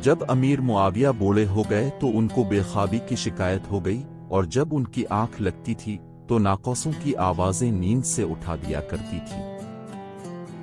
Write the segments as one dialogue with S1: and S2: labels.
S1: जब अमीर मुआविया बूढ़े हो गए तो उनको बेख्वाबी की शिकायत हो गई, और जब उनकी आंख लगती थी तो नाकौसों की आवाजें नींद से उठा दिया करती थी।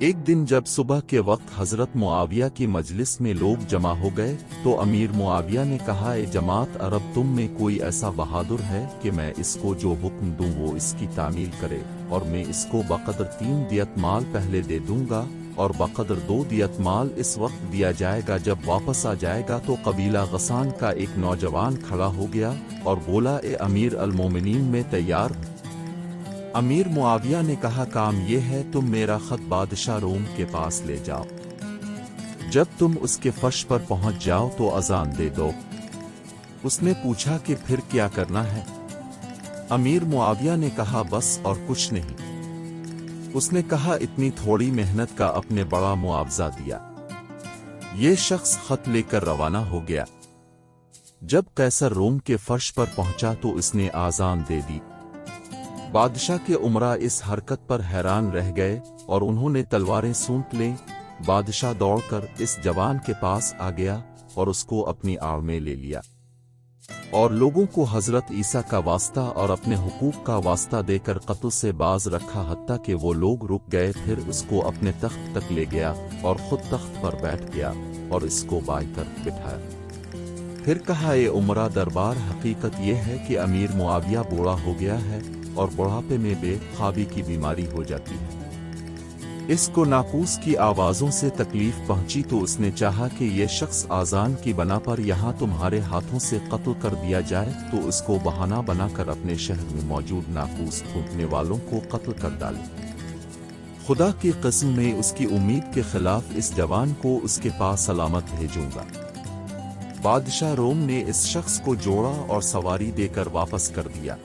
S1: एक दिन जब सुबह के वक्त हजरत मुआविया की मजलिस में लोग जमा हो गए तो अमीर मुआविया ने कहा, ए जमात अरब, तुम में कोई ऐसा बहादुर है कि मैं इसको जो हुक्म दूं वो इसकी तामील करे, और मैं इसको बक़द्र 3 दियत माल पहले दे दूंगा और बक़द्र 2 दियत माल इस वक्त दिया जाएगा जब वापस आ जाएगा। तो कबीला गसान का एक नौजवान खड़ा हो गया और बोला, ए अमीर अल-मोमिनीन, मैं तैयार हूं। अमीर मुआविया ने कहा, काम ये है, तुम मेरा खत बादशाह रोम के पास ले जाओ। जब तुम उसके फर्श पर पहुंच जाओ तो अजान दे दो। उसने पूछा कि फिर क्या करना है? अमीर मुआविया ने कहा, बस और कुछ नहीं। उसने कहा, इतनी थोड़ी मेहनत का अपने बड़ा मुआवजा दिया। ये शख्स खत लेकर रवाना हो गया। जब कैसर रोम के फर्श पर पहुंचा तो इसने आजान दे दी। बादशाह के उमरा इस हरकत पर हैरान रह गए और उन्होंने तलवारें सूंट लें। बादशाह दौड़कर इस जवान के पास आ गया और उसको अपनी आड़ में ले लिया और लोगों को हजरत ईसा का वास्ता और अपने हुकूक का वास्ता देकर कत्ल से बाज रखा, हत्ता कि वो लोग रुक गए। फिर उसको अपने तख्त तक ले गया और खुद तख्त पर बैठ गया और इसको बाई तरफ बिठाया। फिर कहा, ये उमरा दरबार, हकीकत यह है कि अमीर मुआविया बूढ़ा हो गया है और बुढ़ापे में बेख्वाबी की बीमारी हो जाती है। इसको नाकूस की आवाजों से तकलीफ पहुंची तो उसने चाहा कि यह शख्स आजान की बना पर यहाँ तुम्हारे हाथों से कत्ल कर दिया जाए, तो उसको बहाना बनाकर अपने शहर में मौजूद नाकूस फूंकने वालों को कत्ल कर डाले। खुदा की कसम, में उसकी उम्मीद के खिलाफ इस जवान को उसके पास सलामत भेजूंगा। बादशाह रोम ने इस शख्स को जोड़ा और सवारी देकर वापस कर दिया।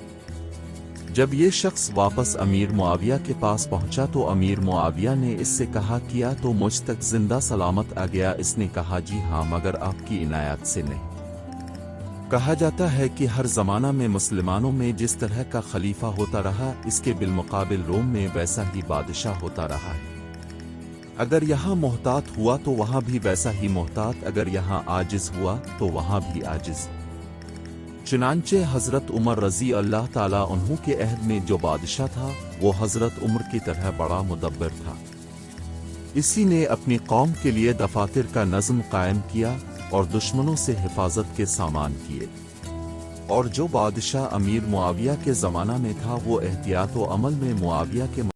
S1: जब ये शख्स वापस अमीर मुआविया के पास पहुंचा तो अमीर मुआविया ने इससे कहा, किया तो मुझ तक जिंदा सलामत आ गया? इसने कहा, जी हाँ, मगर आपकी इनायत से नहीं। कहा जाता है कि हर जमाना में मुसलमानों में जिस तरह का खलीफा होता रहा, इसके बिलमुकाबिल रोम में वैसा ही बादशाह होता रहा है। अगर यहाँ मोहतात हुआ तो वहाँ भी वैसा ही मोहतात, अगर यहाँ आजिज हुआ तो वहाँ भी आजिज। चुनांचे हजरत उमर रजी अल्लाह ताला उन्हों के अहद में जो बादशाह था वो हजरत उमर की तरह बड़ा मुदब्बिर था। इसी ने अपनी कौम के लिए दफातर का नज़्म कायम किया और दुश्मनों से हिफाजत के सामान किए। और जो बादशाह अमीर मुआविया के ज़माना में था वो एहतियात व अमल में मुआविया के